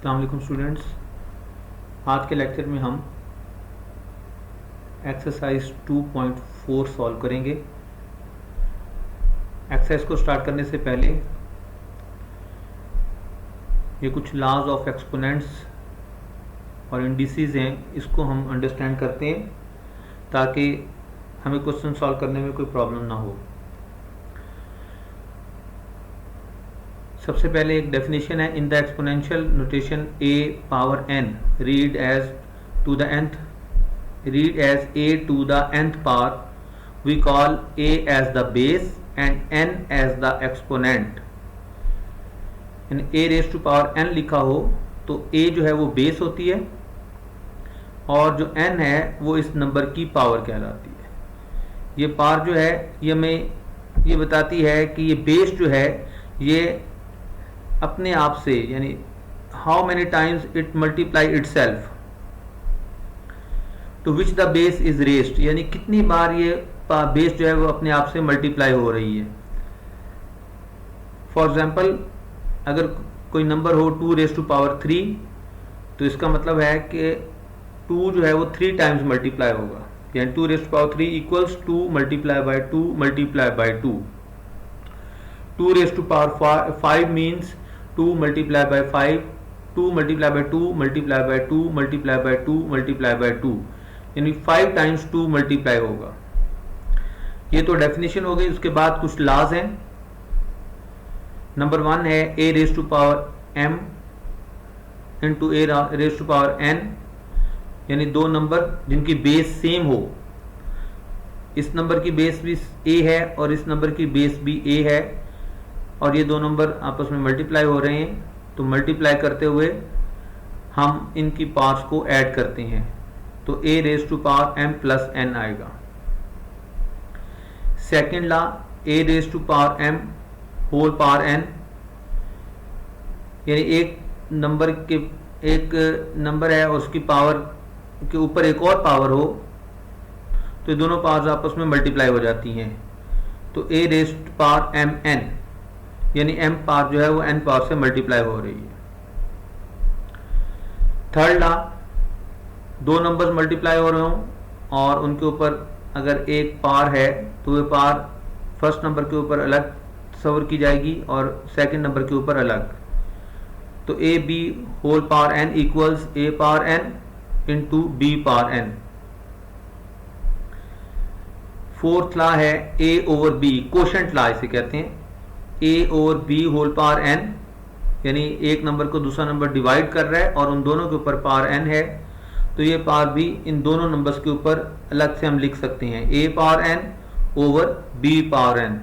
अस्सलाम वालेकुम स्टूडेंट्स। आज के लेक्चर में हम एक्सरसाइज 2.4 सॉल्व करेंगे। एक्सरसाइज को स्टार्ट करने से पहले ये कुछ लॉज ऑफ एक्सपोनेंट्स और इंडिसेस हैं, इसको हम अंडरस्टैंड करते हैं ताकि हमें क्वेश्चन सॉल्व करने में कोई प्रॉब्लम ना हो। सबसे पहले एक डेफिनेशन है, in the exponential notation a power n read as a to the nth power we call a as the base and n as the exponent। यानी a raise to power n लिखा हो तो a जो है वो base होती है और जो n है वो इस नंबर की पावर कहलाती है। ये पावर जो है ये हमें ये बताती है कि ये बेस जो है ये अपने आप से, यानी how many times it multiply itself to which the base is raised, यानी कितनी बार ये बेस जो है वो अपने आप से मल्टीप्लाई हो रही है। फॉर एग्जाम्पल अगर कोई नंबर हो 2 रेज टू पावर 3 तो इसका मतलब है कि 2 जो है वो 3 टाइम्स मल्टीप्लाई होगा, यानी 2 raise to power 3 equals 2 multiply by 2 multiply by 2। 2 raise to power 5 means 2 multiply by 5, 2 multiply by 2 multiply by 2 multiply by 2 multiply by 2, यानी 5 टाइम्स 2 मल्टीप्लाई होगा। ये तो डेफिनेशन हो गई। उसके बाद कुछ लॉज हैं। नंबर 1 है a raise to power m into a raise to power n, यानी दो नंबर जिनकी बेस सेम हो। इस नंबर की बेस भी a है और इस नंबर की बेस भी a है और ये दो नंबर आपस में मल्टीप्लाई हो रहे हैं, तो मल्टीप्लाई करते हुए हम इनकी पावर्स को ऐड करते हैं तो a raise to power m plus n आएगा। Second law, a raise to power m whole power n, यानी एक नंबर है और उसकी पावर के ऊपर एक और पावर हो तो ये दोनों पावर्स आपस में मल्टीप्लाई हो जाती हैं, तो a raise to power m n, यानी m पावर जो है वो n पावर से मल्टीप्लाई हो रही है। थर्ड लॉ, दो नंबर्स मल्टीप्लाई हो रहे हों और उनके ऊपर अगर एक पावर है तो वह पावर फर्स्ट नंबर के ऊपर अलग सवर की जाएगी और सेकंड नंबर के ऊपर अलग, तो a b whole power n equals a power n into b power n। Fourth law है a over b, quotient law इसे कहते हैं। a over b whole power n, यानी एक नंबर को दूसरा नंबर डिवाइड कर रहा है और उन दोनों के ऊपर पावर n है, तो ये पावर भी इन दोनों नंबर्स के ऊपर अलग से हम लिख सकते हैं, a power n over b power n।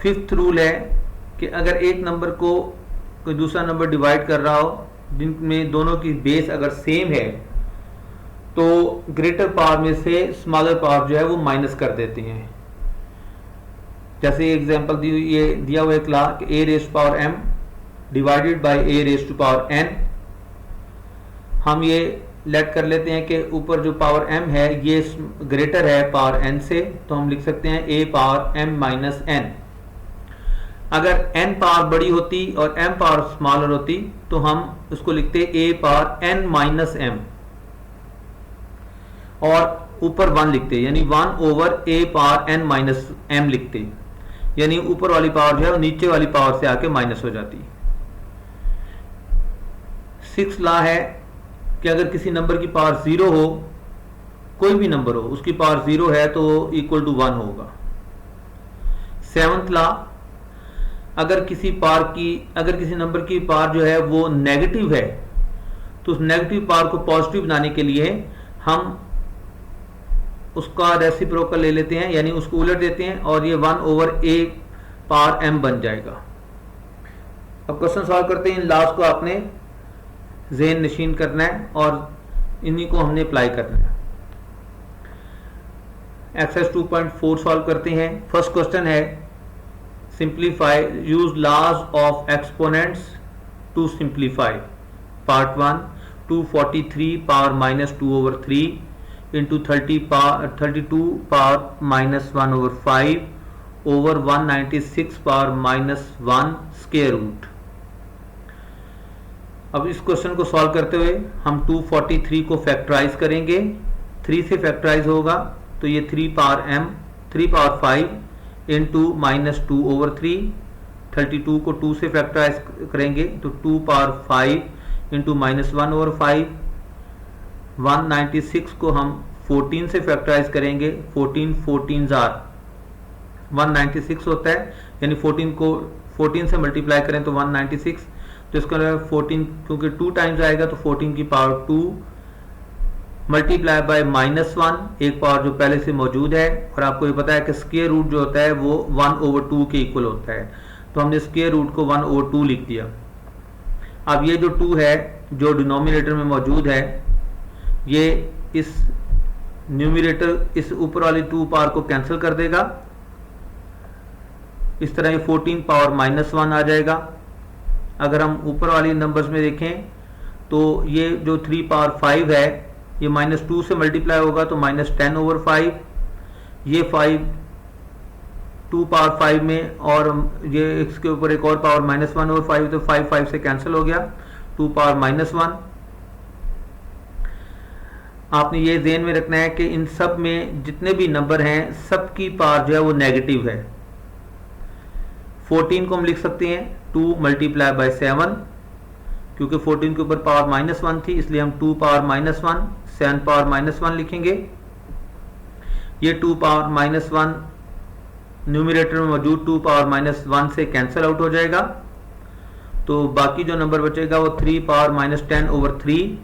Fifth rule है कि अगर एक नंबर को कोई दूसरा नंबर डिवाइड कर रहा हो जिनमें दोनों की बेस अगर सेम है तो ग्रेटर पावर में से स्मॉलर पावर जो है वो माइनस कर देते हैं। जैसे एग्जांपल दिया हुआ एक लॉ कि a raise to power m divided by a raise to power n। हम ये लेट कर लेते हैं कि ऊपर जो पावर m है ये ग्रेटर है पावर n से, तो हम लिख सकते हैं a power m minus n। अगर n पावर बड़ी होती और m पावर स्मॉलर होती तो हम उसको लिखते a power n minus m और ऊपर 1 लिखते, यानी 1 over a power n minus m लिखते, यानी ऊपर वाली पावर जो है नीचे वाली पावर से आके माइनस हो जाती। सिक्स लॉ है कि अगर किसी नंबर की पावर 0 हो, कोई भी नंबर हो उसकी पावर 0 है तो इक्वल टू 1 होगा। सेवंथ लॉ, अगर किसी नंबर की पावर जो है वो नेगेटिव है तो उस नेगेटिव पावर को पॉजिटिव बनाने के लिए हम उसका रेसिप्रोकल ले लेते हैं, यानी उसको उलट देते हैं और ये 1 ओवर a पावर m बन जाएगा। अब क्वेश्चन सॉल्व करते हैं। इन लॉज को आपने ज़हन नशीन करना है और इन्हीं को हमने अप्लाई करना है। एक्सरसाइज 2.4 सॉल्व करते हैं। फर्स्ट क्वेश्चन है, simplify, use laws of exponents to simplify. Part 1, 243 power minus 2 over 3 into 32 power minus 1 over 5 over 196 power minus 1 square root. अब इस क्वेश्चन को सॉल्व करते हुए हम 243 को फैक्टराइज करेंगे। 3 से फैक्टराइज होगा तो ये 3 पावर m 3 पावर 5 इंटू -2/3। 32 को 2 से फैक्टराइज करेंगे तो 2 पावर 5 इंटू -1/5। 196 को हम 14 से फैक्टराइज करेंगे। 14 जार 196 होता है, यानी 14 को 14 से मल्टीप्लाई करें तो 196। तो इसका 14 क्योंकि 2 टाइम्स आएगा तो 14 की पावर 2 मल्टीप्लाई बाय -1, एक पावर जो पहले से मौजूद है। और आपको ये पता है कि स्क्वायर रूट जो होता है वो 1/2 के इक्वल होता है, तो हमने स्क्वायर रूट को 1/2 लिख दिया। अब ये जो 2 है जो डिनोमिनेटर में मौजूद है, ये इस न्यूमरेटर इस ऊपर वाली 2 पावर को कैंसिल कर देगा। इस तरह ये 14 पावर -1 आ जाएगा। अगर हम ऊपर वाली नंबर्स में देखें तो ये जो 3 पावर 5 है ये -2 से मल्टीप्लाई होगा तो -10/5। ये 5 2 पावर 5 में और ये इसके ऊपर एक और पावर -1/5, तो 5 से कैंसिल हो गया, 2 पावर -1। आपने ये ध्यान में रखना है कि इन सब में जितने भी नंबर हैं सबकी पावर जो है वो नेगेटिव है। 14 को हम लिख सकते हैं 2 मल्टीप्लाई बाय 7, क्योंकि 14 के ऊपर पावर -1 थी इसलिए हम 2 पावर -1 7 पावर -1 लिखेंगे। ये 2 पावर -1 न्यूमरेटर में मौजूद 2 पावर -1 से कैंसिल आउट हो जाएगा, तो बाकी जो नंबर बचेगा वो 3 पावर -10/3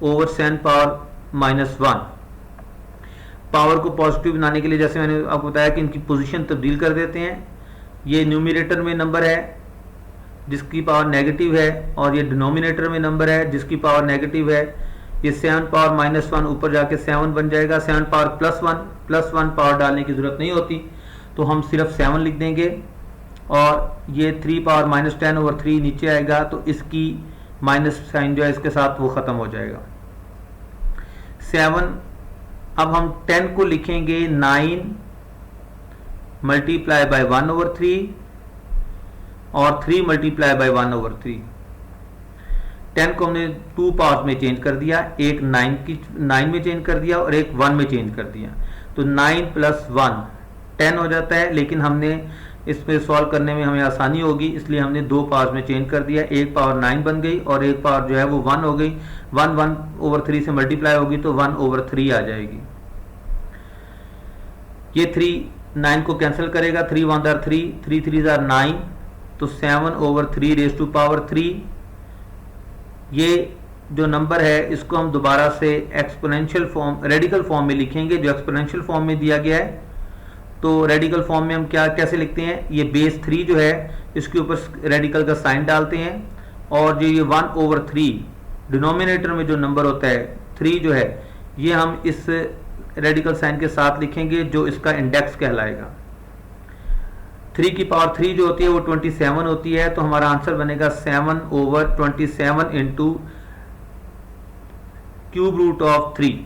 ओवर 7 पावर -1। पावर को पॉजिटिव बनाने के लिए जैसे मैंने आपको बताया कि इनकी पोजीशन तब्दील कर देते हैं। ये न्यूमरेटर में नंबर है जिसकी पावर नेगेटिव है और ये डिनोमिनेटर में नंबर है जिसकी पावर नेगेटिव है। ये 7 पावर -1 ऊपर जाके 7 बन जाएगा। 7 पावर +1 पावर डालने की जरूरत नहीं होती, तो हम सिर्फ 7 लिख देंगे। और ये 3 पावर -10/3 नीचे आएगा तो इसकी माइनस साइन जो है इसके साथ वो ख़त्म हो जाएगा। 7 अब हम 10 को लिखेंगे 9 मल्टीप्लाई बाय 1/3 और 3 मल्टीप्लाई बाय 1/3। 10 को हमने 2 पावर्स में चेंज कर दिया, एक 9 में चेंज कर दिया और एक 1 में चेंज कर दिया, तो 9 + 1 10 हो जाता है। लेकिन हमने इस पे सॉल्व करने में हमें आसानी होगी इसलिए हमने 2 पावर्स में चेंज कर दिया। एक पावर 9 बन गई और एक पावर जो है वो 1 हो गई। 1/3 से मल्टीप्लाई होगी तो 1/3 आ जाएगी। ये 3 9 को कैंसिल करेगा, 3 1 3 3 3 9, तो 7/3 ये जो नंबर है इसको हम दोबारा से एक्सपोनेंशियल फॉर्म रेडिकल फॉर्म में लिखेंगे जो एक्सपोनेंशियल फॉर्म में दिया गया है। तो रेडिकल फॉर्म में हम कैसे लिखते हैं, ये बेस 3 जो है इसके ऊपर रेडिकल का साइन डालते हैं और जो ये 1/3 डिनोमिनेटर में जो नंबर होता है 3 जो है ये हम इस रेडिकल साइन के साथ लिखेंगे जो इसका इंडेक्स कहलाएगा। 3 की पावर 3 जो होती है वो 27 होती है, तो हमारा आंसर बनेगा 7/27 इंटू क्यूब रूट ऑफ 3।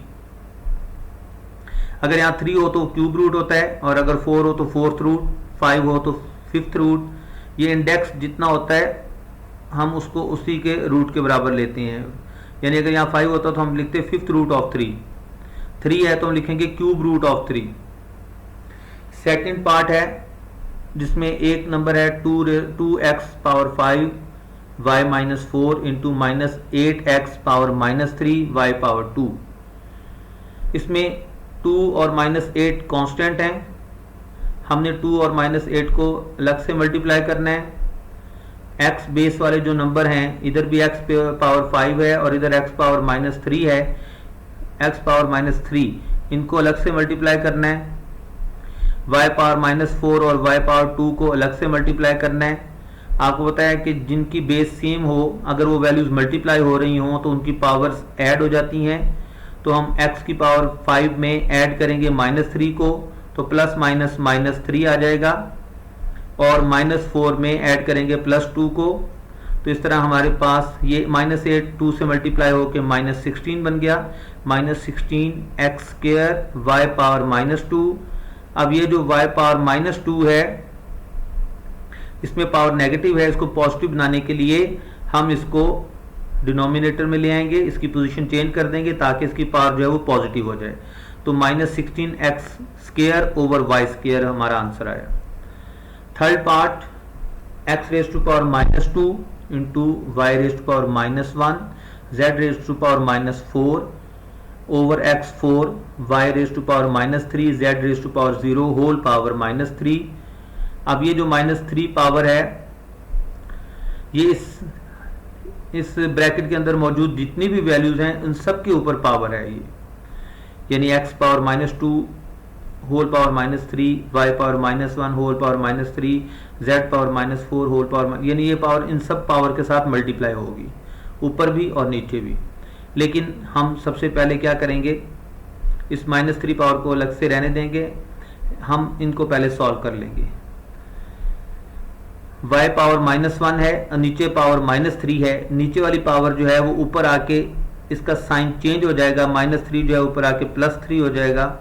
अगर यहाँ 3 हो तो क्यूब रूट होता है और अगर 4 हो तो 4th रूट, 5 हो तो 5th रूट। ये इंडेक्स जितना होता है हम उसको उसी के रूट के बराबर लेते हैं, यानी अगर यहाँ 5 होता तो हम लिखते 5th रूट ऑफ 3। 3 है तो हम लिखेंगे cube root of 3। Second part है जिसमें एक नंबर है 2x power 5 y -4 into -8x power -3 y power 2। इसमें 2 और -8 कांस्टेंट हैं, हमने 2 और -8 को अलग से मल्टीप्लाई करना है। x बेस वाले जो नंबर हैं इधर भी x पावर 5 है और इधर x पावर -3 है, x पावर -3 इनको अलग से मल्टीप्लाई करना है। y पावर -4 और y पावर 2 को अलग से मल्टीप्लाई करना है। आपको पता है कि जिनकी बेस सेम हो अगर वो वैल्यूज मल्टीप्लाई हो रही हों तो उनकी पावर्स ऐड हो जाती हैं। तो हम x की पावर 5 में ऐड करेंगे -3 को तो प्लस माइनस -3 आ जाएगा और -4 में ऐड करेंगे +2 को, तो इस तरह हमारे पास ये -8 2 से मल्टीप्लाई होकर -16 बन गया। -16x² y power -2। अब ये जो y पावर -2 है इसमें पावर नेगेटिव है, इसको पॉजिटिव बनाने के लिए हम इसको डिनोमिनेटर में ले आएंगे, इसकी पोजीशन चेंज कर देंगे ताकि इसकी पावर जो है वो पॉजिटिव हो जाए। तो -16x square over Y square हमारा आंसर आया। Third part, x raise to power -2 into Y raise to power -1 z raise to power -4 over x4 y raise to power -3 z raise to power 0 whole power -3। अब ये जो -3 power है ये इस bracket के अंदर मौजूद जितनी भी वैल्यूज हैं उन सब के ऊपर पावर है ये, यानी x power -2 whole power -3 y power -1 whole power -3 z power -4 whole power, यानी ये पावर इन सब पावर के साथ मल्टीप्लाई होगी, ऊपर भी और नीचे भी। लेकिन हम सबसे पहले क्या करेंगे, इस -3 पावर को अलग से रहने देंगे, हम इनको पहले सॉल्व कर लेंगे। y पावर -1 है और नीचे पावर -3 है, नीचे वाली पावर जो है वो ऊपर आके इसका साइन चेंज हो जाएगा, -3 जो है ऊपर आके +3 हो जाएगा।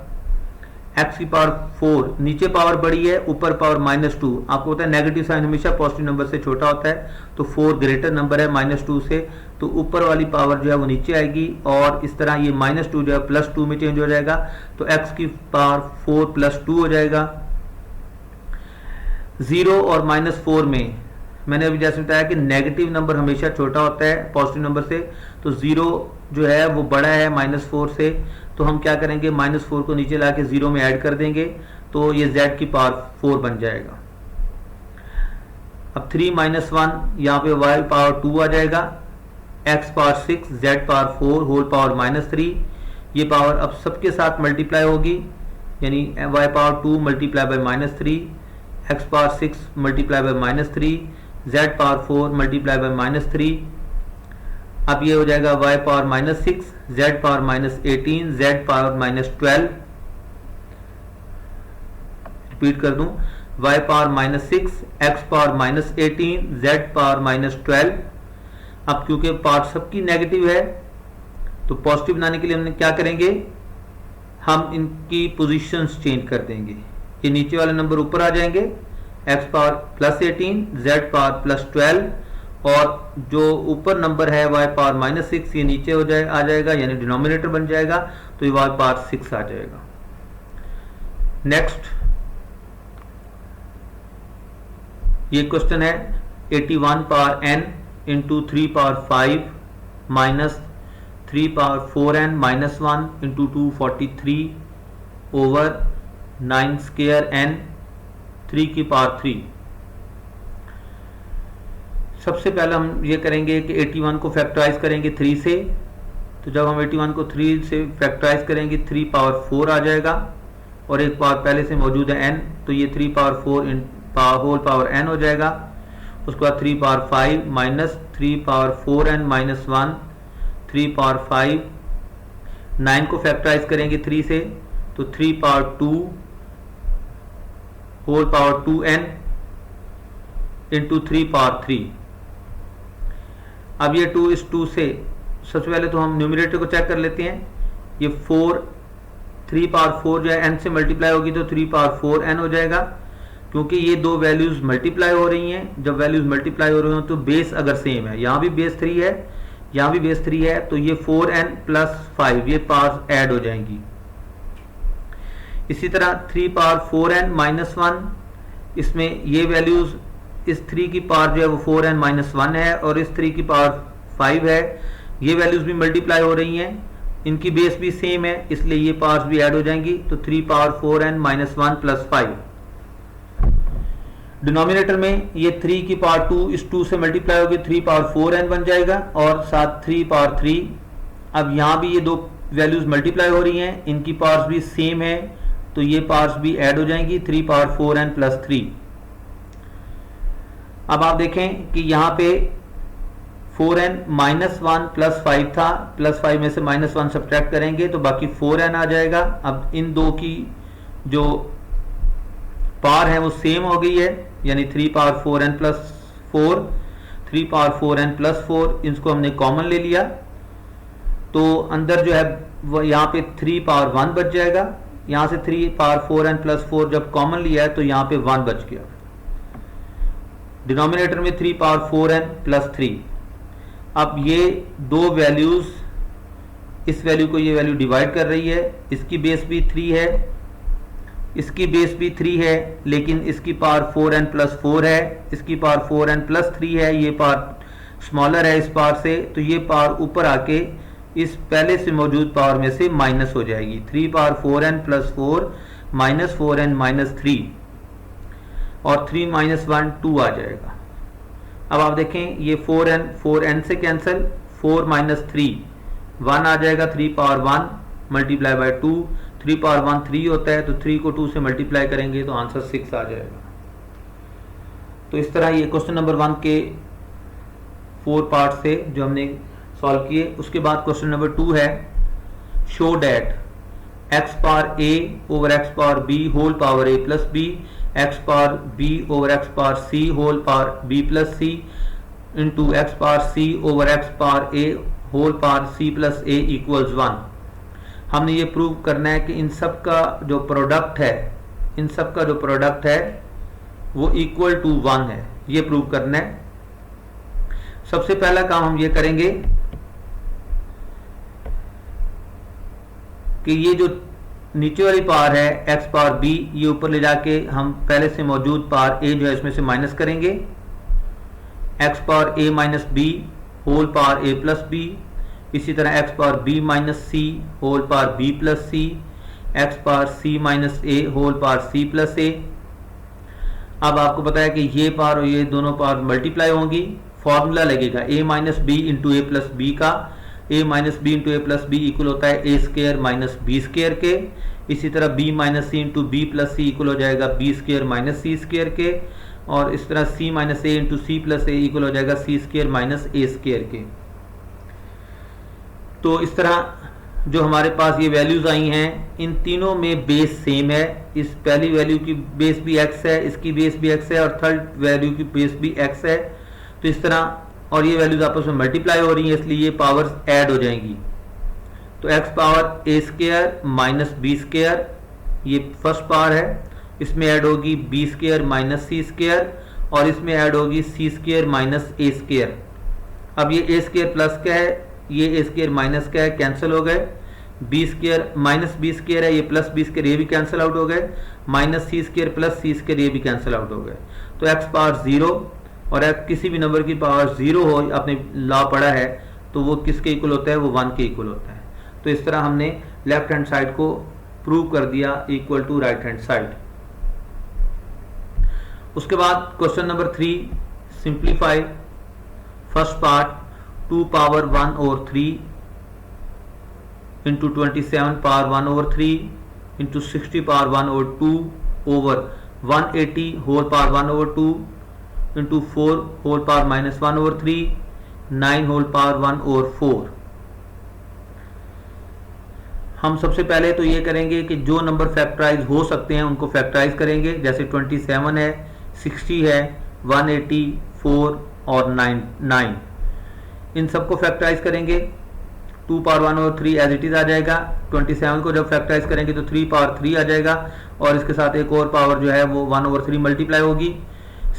x की पावर 4, नीचे पावर बड़ी है ऊपर पावर -2, आपको पता है नेगेटिव साइन हमेशा पॉजिटिव नंबर से छोटा होता है, तो 4 ग्रेटर नंबर है -2 से, तो ऊपर वाली पावर जो है वो नीचे आएगी और इस तरह ये -2 जो है +2 में चेंज हो जाएगा, तो x की पावर 4 + 2 हो जाएगा। 0 और -4 में मैंने अभी जैसे बताया कि नेगेटिव नंबर हमेशा छोटा होता है पॉजिटिव नंबर से, तो 0 जो है वो बड़ा है -4 से, तो हम क्या करेंगे -4 को नीचे ला के 0 में ऐड कर देंगे, तो ये z की पावर 4 बन जाएगा। अब 3 - 1 यहाँ पे y पावर 2 आ जाएगा, x power 6 z power 4 whole power -3, ये पावर अब सबके साथ मल्टीप्लाई होगी, यानी y power 2 multiply bye -3, x power 6 multiply by -3, z power 4 multiply by -3। अब ये हो जाएगा y power -6 z power -18 z power -12, repeat कर दूं, y power -6 x power -18 z power -12। अब क्योंकि पावर सबकी नेगेटिव है तो पॉजिटिव बनाने के लिए हमने क्या करेंगे, हम इनकी पोजीशंस चेंज कर देंगे, ये नीचे वाले नंबर ऊपर आ जाएंगे, x पावर +18 z पावर +12 और जो ऊपर नंबर है y पावर -6 ये नीचे आ जाएगा, यानी डिनोमिनेटर बन जाएगा, तो ये y पावर 6 आ जाएगा। नेक्स्ट ये क्वेश्चन है 81 पावर n इंटू 3 पावर 5 माइनस 3 पावर 4n माइनस 1 इंटू 243 ओवर 9 स्क्वायर n 3 की पावर 3। सबसे पहले हम ये करेंगे कि 81 को फैक्टराइज करेंगे 3 से, तो जब हम 81 को 3 से फैक्टराइज करेंगे 3 पावर 4 आ जाएगा और एक पावर पहले से मौजूद है n, तो ये 3 power 4 in whole power n हो जाएगा। उसके बाद 3 पावर 5 माइनस 3 पावर 4n माइनस 1 3 पावर 5, 9 को फैक्टराइज करेंगे 3 से, तो 3 power 2 whole power 2n into 3 power 3। अब ये 2 इस 2 से सबसे पहले तो हम न्यूमरेटर को चेक कर लेते हैं, ये 3 पावर 4 जो है n से मल्टीप्लाई होगी तो 3 पावर 4n हो जाएगा, क्योंकि ये दो वैल्यूज मल्टीप्लाई हो रही हैं। जब वैल्यूज मल्टीप्लाई हो रही हो तो बेस अगर सेम है, यहाँ भी बेस 3 है यहाँ भी बेस 3 है, तो ये 4n प्लस 5 ये पावर ऐड हो जाएंगी। इसी तरह 3 पावर 4n माइनस 1, इसमें ये वैल्यूज इस 3 की पावर जो है वो 4n माइनस 1 है और इस 3 की पावर 5 है, ये वैल्यूज भी मल्टीप्लाई हो रही हैं, इनकी बेस भी सेम है, इसलिए ये पावर्स भी ऐड हो जाएंगी, तो 3 पावर 4n माइनस 1 प्लस 5। डिनोमिनेटर में ये 3 की पावर 2 इस 2 से मल्टीप्लाई होगी 3 पावर 4n बन जाएगा और साथ 3 पावर 3। अब यहाँ भी ये दो वैल्यूज मल्टीप्लाई हो रही हैं, इनकी पावर्स भी सेम है, तो ये पावर्स भी ऐड हो जाएंगी 3 पावर 4n प्लस 3। अब आप देखें कि यहाँ पे 4n माइनस 1 प्लस 5 था, प्लस 5 में से माइनस 1 सब्ट्रैक्ट करेंगे तो बाकी 4n आ जाएगा। अब इन दो की जो पावर है वो सेम हो गई है, यानी 3 power 4n plus 4 3 power 4n plus 4, इसको हमने कॉमन ले लिया, तो अंदर जो है वो यहाँ पे 3 पावर 1 बच जाएगा। यहाँ से 3 पावर 4n प्लस 4 जब कॉमन लिया है तो यहाँ पे 1 बच गया। डिनोमिनेटर में 3 पावर 4n प्लस 3, अब ये दो वैल्यूज, इस वैल्यू को ये वैल्यू डिवाइड कर रही है, इसकी बेस भी 3 है, इसकी बेस भी 3 है, लेकिन इसकी पावर 4n+4 है, इसकी पावर 4n+3 है, ये पावर स्मॉलर है इस पावर से, तो ये पावर ऊपर आके इस पहले से मौजूद पावर में से माइनस हो जाएगी। 3 power 4n+4 minus 4n minus 3 और 3 माइनस 1 2 आ जाएगा। अब आप देखें ये 4n से कैंसिल, 4 माइनस 3 1 आ जाएगा, 3 पावर 1 मल्टीप्लाई बाय 2, 3 पावर 1 3 होता है, तो 3 को 2 से मल्टीप्लाई करेंगे तो आंसर 6 आ जाएगा। तो इस तरह ये क्वेश्चन नंबर 1 के 4 पार्ट से जो हमने सॉल्व किए। उसके बाद क्वेश्चन नंबर 2 है, show that x power a over x power b whole power a plus b, x power b over x power c whole power b plus c into x power c over x power a whole power c plus a equals 1। हमने ये prove करना है कि इन सब का जो product है, इन सब का जो प्रोडक्ट है वो इक्वल टू 1 है, ये प्रूव करना है। सबसे पहला काम हम ये करेंगे कि ये जो नीचे वाली पावर है x पावर b, ये ऊपर ले जाके हम पहले से मौजूद पावर a जो है इसमें से माइनस करेंगे। x power a minus b whole power a plus b, इसी तरह x power b minus c whole power b plus c, x power c minus a whole power c plus a। अब आपको पता है कि ये power और ये दोनों पावर मल्टीप्लाई होंगी, फॉर्मूला लगेगा a minus B into A plus B का, a minus B into A plus B equal होता है a square minus B square के। इसी तरह b minus C into B plus C equal हो जाएगा b square minus C square के, और इस तरह c minus A into C plus A equal हो जाएगा c square minus A square के। तो इस तरह जो हमारे पास ये वैल्यूज आई हैं, इन तीनों में बेस सेम है। इस पहली वैल्यू की बेस भी x है, इसकी बेस भी x है, और थर्ड वैल्यू की बेस भी x है। तो इस तरह, और ये वैल्यूज आपस में मल्टीप्लाई हो रही हैं, इसलिए ये पावर्स ऐड हो जाएंगी। तो x power a square minus B square, ये फर्स्ट पावर है, इसमें ऐड होगी b square minus C square, और इसमें ऐड होगी c square minus a square. अब ये a स्क्र प्लस क्या है, ये a स्क्र माइनस क्या है, कैंसिल हो गए। b square minus b square है, ये प्लस b स्क्र, ये भी कैंसिल आउट हो गए। Minus c square plus c square, ये भी कैंसिल आउट हो गए। तो x पावर 0 और किसी भी नंबर की पावर 0 हो, आपने लॉ पढ़ा है, तो वो किसके इक्वल होता है, वो 1 के इक्वल होता है। तो इस तरह हमने लेफ्ट हैंड साइड को प्रूव कर दिया equal to right hand side. उसके बाद question number 3, simplify first part 2 power 1 over 3 into 27 power 1 over 3 into 60 power 1 over 2 over 180 whole power 1 over 2 into 4 whole power minus 1 over 3, 9 whole power 1 over 4। हम सबसे पहले तो ये करेंगे कि जो नंबर फैक्टराइज हो सकते हैं उनको फैक्टराइज करेंगे, जैसे 27 है, 60 है, 180, 4 और 9। इन सबको फैक्टराइज करेंगे। 2 power 1 over 3 as it is आ जाएगा। 27 को जब फैक्टराइज करेंगे तो 3 पावर 3 आ जाएगा, और इसके साथ एक और पावर जो है वो 1 ओवर 3 मल्टीप्लाई होगी।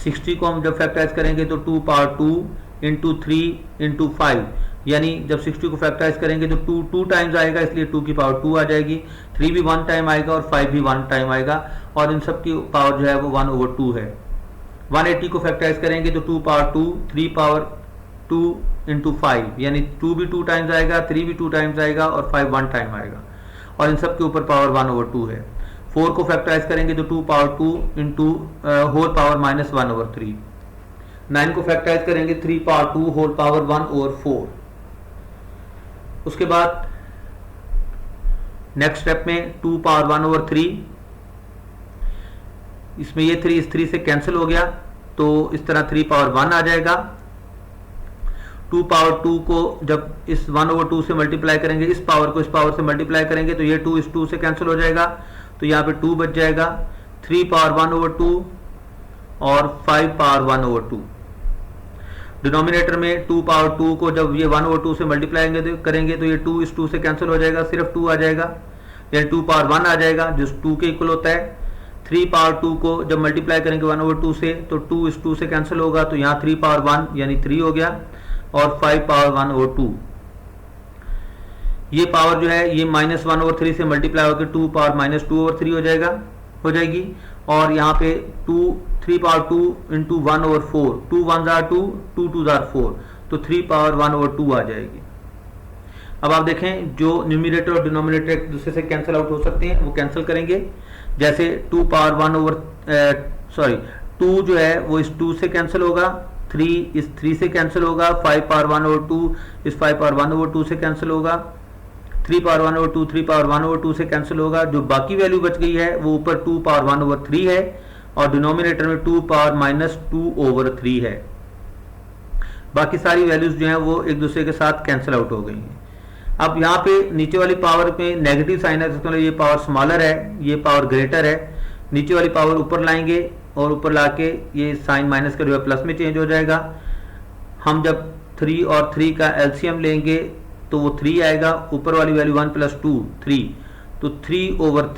60 को हम जब फैक्टराइज करेंगे तो 2 पावर 2 इंटू 3 इंटू 5, यानी जब 60 को फैक्टराइज करेंगे तो 2 टाइम्स आएगा, इसलिए 2 की पावर 2 आ जाएगी। 3 भी 1 टाइम आएगा और 5 भी 1 टाइम आएगा, और इन सब की पावर जो है वो 1 ओवर 2 है। 180 को फैक्टराइज करेंगे तो 2 पावर 2, 3 पावर 2 इंटू 5, यानी 2 भी 2 टाइम्स आएगा, 3 भी 2 टाइम्स आएगा, और 5 1 टाइम आएगा, और इन सब के ऊपर पावर 1 ओवर 2 है। 4 को फैक्टराइज करेंगे तो 2 power 2 into whole power minus 1 over 3। 9 को फैक्टराइज करेंगे 3 पावर 2 होल पावर 1 ओवर 4। उसके बाद नेक्स्ट स्टेप में 2 पावर 1 ओवर 3, इसमें ये 3 इस 3 से कैंसिल हो गया, तो इस तरह 3 पावर 1 आ जाएगा। 2 पावर 2 को जब इस 1 ओवर 2 से मल्टीप्लाई करेंगे, इस पावर को इस पावर से मल्टीप्लाई करेंगे तो ये 2 इस 2 से कैंसिल हो जाएगा, तो यहाँ पे 2 बच जाएगा। 3 पावर 1 ओवर 2 और 5 पावर 1 ओवर 2। डिनोमिनेटर में 2 पावर 2 को जब ये 1 ओवर 2 से मल्टीप्लाई करेंगे तो ये 2 इस 2 से कैंसिल हो जाएगा, सिर्फ 2 आ जाएगा, यानी 2 पावर 1 आ जाएगा जो 2 के इक्वल होता है। 3 पावर 2 को जब मल्टीप्लाई करेंगे 1 ओवर 2 से तो 2 इस 2 से कैंसिल होगा, तो यहाँ 3 पावर 1 यानी 3 हो गया, और 5 पावर 1 ओवर 2। ये पावर जो है ये -1 ओवर 3 से मल्टीप्लाई होकर 2 पावर -2 ओवर 3 हो जाएगी। और यहाँ पे 3 power 2 into 1 over 4, 2 1 jar 2, 2 2 jar 4, तो 3 पावर 1 ओवर 2 आ जाएगी। अब आप देखें जो न्यूमरेटर और डिनोमिनेटर एक दूसरे से कैंसिल आउट हो सकते हैं, वो कैंसिल करेंगे। जैसे 2 पावर 1 ओवर 2 जो है वो इस 2 से कैंसिल होगा, 3 इस 3 से कैंसिल होगा, 5 पावर 1 ओवर 2 इस 5 पावर 1 ओवर 2 से कैंसिल होगा, 3 पावर 1 ओवर 2 3 पावर 1 ओवर 2 से कैंसिल होगा। जो बाकी वैल्यू बच गई है वो ऊपर 2 पावर 1 ओवर 3 है और डिनोमिनेटर में 2 पावर -2 ओवर 3 है। बाकी सारी वैल्यूज जो हैं वो एक दूसरे के साथ कैंसिल आउट हो गई हैं। अब यहाँ पे नीचे वाली पावर पे नेगेटिव साइन है, तो ये पावर स्मॉलर है, ये पावर ग्रेटर है। नीचे वाली पावर ऊपर लाएंगे और ऊपर लाके ये साइन माइनस का जो है प्लस में चेंज हो जाएगा। हम जब 3 और 3 का एलसीएम लेंगे तो वो 3 आएगा, ऊपर वाली वैल्यू 1 + 2 3, तो 3 ओवर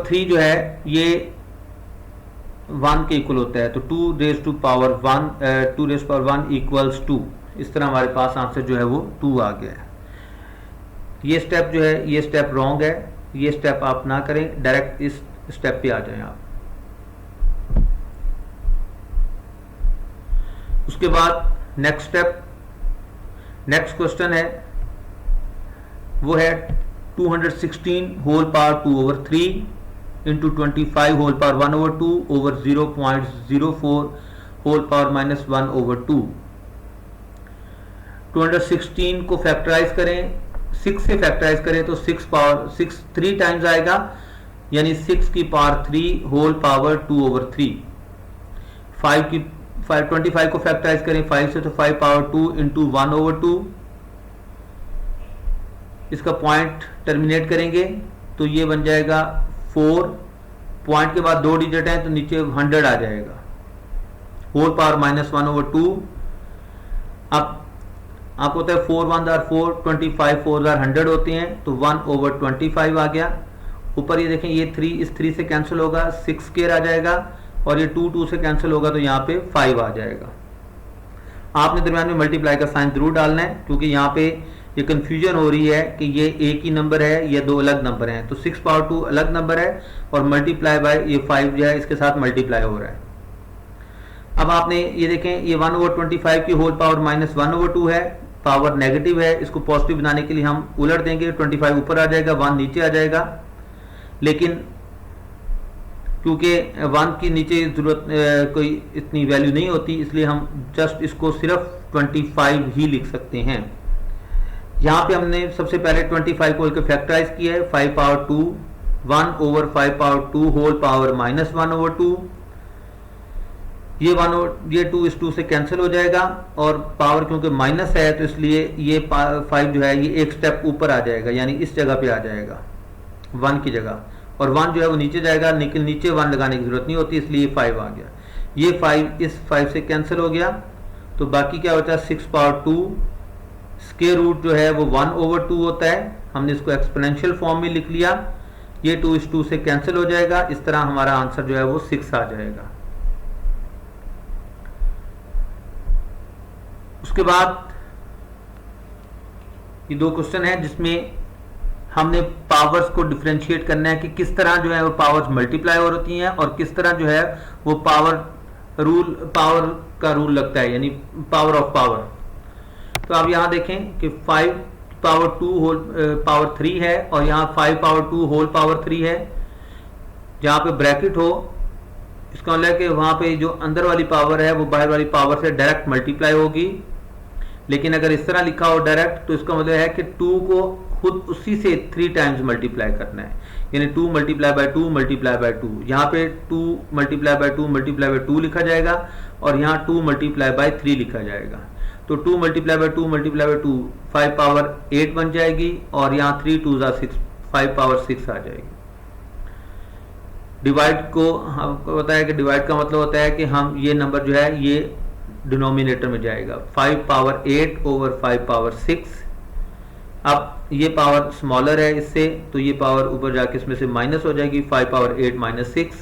3 जो है ये 1 के इक्वल होता है। तो 2 रेज़ टू पावर 1 इक्वल्स 2। इस तरह हमारे पास आंसर जो है वो 2 आ गया है। ये स्टेप जो है ये स्टेप रॉन्ग है, ये स्टेप आप ना करें, डायरेक्ट इस स्टेप पे आ जाएं आप। उसके बाद नेक्स्ट क्वेश्चन है वो है 216 whole power 2 over 3 into 25 whole power 1 over 2 over 0.04 whole power -1 over 2। 216 को फैक्टराइज करें, 6 से फैक्टराइज करें तो 6 पावर 6 3 टाइम्स आएगा, यानी 6 की पावर 3 होल पावर 2 ओवर 3। 25 को फैक्टराइज करें 5 से तो 5 पावर 2 इंटू 1 ओवर 2। इसका पॉइंट टर्मिनेट करेंगे तो ये बन जाएगा 4। पॉइंट के बाद 2 डिजिट हैं तो नीचे 100 आ जाएगा, होल पावर -1 ओवर 2। अब आपको होता है 4 1 जार 4, 25 4 जार 100 होते हैं, तो 1 ओवर 25 आ गया। ऊपर ये देखें ये 3 इस 3 से कैंसिल होगा, 6 स्क्वायर आ जाएगा, और ये 2 से कैंसिल होगा तो यहाँ पे 5 आ जाएगा। आपने दरम्यान में मल्टीप्लाई का साइन जरूर डालना है, क्योंकि यहाँ पे ये कंफ्यूजन हो रही है कि ये एक ही नंबर है या 2 अलग नंबर हैं। तो 6 पावर 2 अलग नंबर है और मल्टीप्लाई बाय ये 5 जो है इसके साथ मल्टीप्लाई हो रहा है। अब आपने ये देखें ये 1 ओवर 25 की होल पावर -1 ओवर 2 है, पावर नेगेटिव है, इसको पॉजिटिव बनाने के लिए हम उलट देंगे, 25 ऊपर आ जाएगा, 1 नीचे आ जाएगा। लेकिन क्योंकि 1 की नीचे जरूरत कोई इतनी वैल्यू नहीं होती, इसलिए हम जस्ट इसको सिर्फ 25 ही लिख सकते हैं। यहाँ पे हमने सबसे पहले 25 को फैक्टराइज किया है, 5 power 2 1 over 5 power 2 whole power -1 over 2। ये 2 इस 2 से कैंसिल हो जाएगा, और पावर क्योंकि माइनस है तो इसलिए ये 5 जो है ये एक स्टेप ऊपर आ जाएगा, यानी इस जगह पे आ जाएगा 1 की जगह, और 1 जो है वो नीचे जाएगा, लेकिन नीचे 1 लगाने की जरूरत नहीं होती, इसलिए 5 आ गया। ये 5 इस 5 से कैंसिल हो गया, तो बाकी क्या होता है 6 पावर 2 स्क्वायर रूट जो है वो 1 ओवर 2 होता है। हमने इसको एक्सपोनेंशियल फॉर्म में लिख लिया, ये 2 इस 2 से कैंसिल हो जाएगा, इस तरह हमारा आंसर जो है वो 6 आ जाएगा। उसके बाद ये 2 क्वेश्चन है जिसमें हमने पावर्स को डिफरेंशिएट करना है कि किस तरह जो है वो पावर्स मल्टीप्लाई हो होती हैं और किस तरह जो है वो पावर का रूल लगता है, यानी पावर ऑफ पावर। तो आप यहाँ देखें कि 5 पावर 2 होल पावर 3 है, और यहाँ 5 पावर 2 होल पावर 3 है। जहाँ पे ब्रैकेट हो इसका मतलब है कि वहाँ पे जो अंदर वाली पावर है वो बाहर वाली पावर से डायरेक्ट मल्टीप्लाई होगी। लेकिन अगर इस तरह लिखा हो डायरेक्ट, तो इसका मतलब है कि 2 को खुद उसी से 3 टाइम्स मल्टीप्लाई करना है, यानी 2 मल्टीप्लाई बाय 2 मल्टीप्लाई बाय 2। यहाँ पे 2 मल्टीप्लाई बाय 2 मल्टीप्लाई बाय 2 लिखा जाएगा, और यहाँ 2 मल्टीप्लाई बाय 3 लिखा जाएगा। तो 2 multiply by 2 multiply by 2 5 power 8 बन जाएगी, और यहाँ 3 2 6 5 पावर 6 आ जाएगी। डिवाइड को हमको बताया कि डिवाइड का मतलब होता है कि हम ये नंबर जो है ये डिनोमिनेटर में जाएगा, 5 पावर 8 ओवर 5 पावर 6। अब ये पावर स्मॉलर है इससे, तो ये पावर ऊपर जाके इसमें से माइनस हो जाएगी, 5 पावर 8 -6,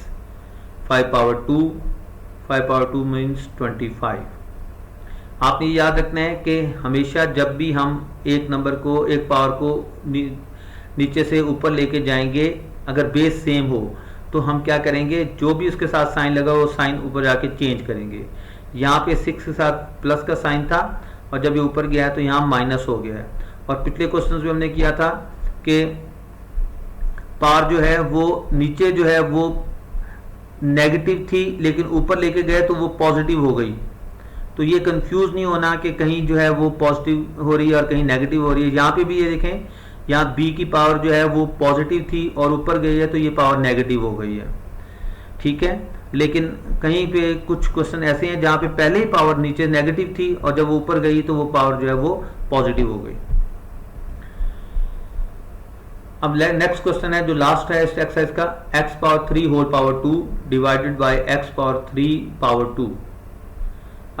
5 पावर 2 5 पावर 2 मीन्स 25। आपने याद रखना है कि हमेशा जब भी हम एक नंबर को, एक पावर को नीचे से ऊपर लेके जाएंगे, अगर बेस सेम हो तो हम क्या करेंगे, जो भी उसके साथ साइन लगा वो साइन ऊपर जाके चेंज करेंगे। यहाँ पे 6 के साथ प्लस का साइन था और जब ये ऊपर गया है तो यहाँ माइनस हो गया है। और पिछले क्वेश्चन में हमने किया था कि पावर जो है वो नीचे जो है वो नेगेटिव थी, लेकिन ऊपर लेके गए तो वो पॉजिटिव हो गई। तो ये कंफ्यूज नहीं होना कि कहीं जो है वो पॉजिटिव हो रही है और कहीं नेगेटिव हो रही है। यहाँ पे भी ये देखें, यहाँ b की पावर जो है वो पॉजिटिव थी और ऊपर गई है तो ये पावर नेगेटिव हो गई है, ठीक है। लेकिन कहीं पे कुछ क्वेश्चन ऐसे हैं जहाँ पे पहले ही पावर नीचे नेगेटिव थी और जब वो ऊपर गई तो वो पावर जो है वो पॉजिटिव हो गई। अब नेक्स्ट क्वेश्चन है जो लास्ट है इस एक्सरसाइज का, x power 3 whole power 2 divided by x power 3 power 2।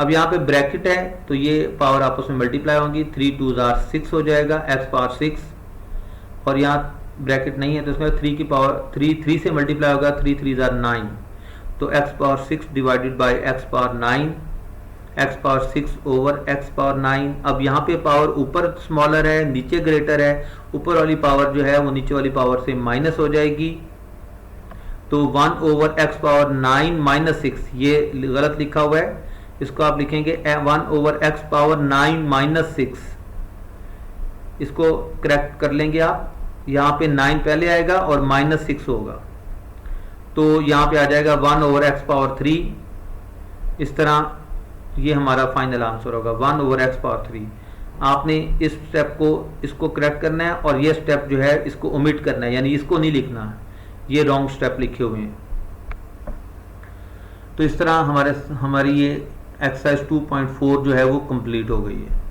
अब यहाँ पे ब्रैकेट है तो ये पावर आपस में मल्टीप्लाई होंगी, 3 2 6 हो जाएगा, x पावर 6, और यहाँ ब्रैकेट नहीं है तो इसमें 3 की पावर 3 से मल्टीप्लाई होगा, 3 3 9, तो x power 6 divided by x power 9, x power 6 over x power 9। अब यहाँ पे पावर ऊपर स्मॉलर है, नीचे ग्रेटर है, ऊपर वाली पावर जो है वो नीचे वाली पावर से माइनस हो जाएगी, तो 1 ओवर x पावर 9 माइनस 6, ये गलत लिखा हुआ है, इसको आप लिखेंगे 1 ओवर x पावर 9 माइनस 6, इसको करेक्ट कर लेंगे आप। यहाँ पे 9 पहले आएगा और माइनस 6 होगा, तो यहाँ पे आ जाएगा 1 ओवर x पावर 3। इस तरह ये हमारा फाइनल आंसर होगा 1 ओवर x पावर 3। आपने इस स्टेप को, इसको करेक्ट करना है और ये स्टेप जो है इसको ओमिट करना है, यानी इसको नहीं लिखना है, ये रॉन्ग स्टेप लिखे हुए हैं। तो इस तरह हमारी ये एक्सरसाइज 2.4 जो है वो कंप्लीट हो गई है।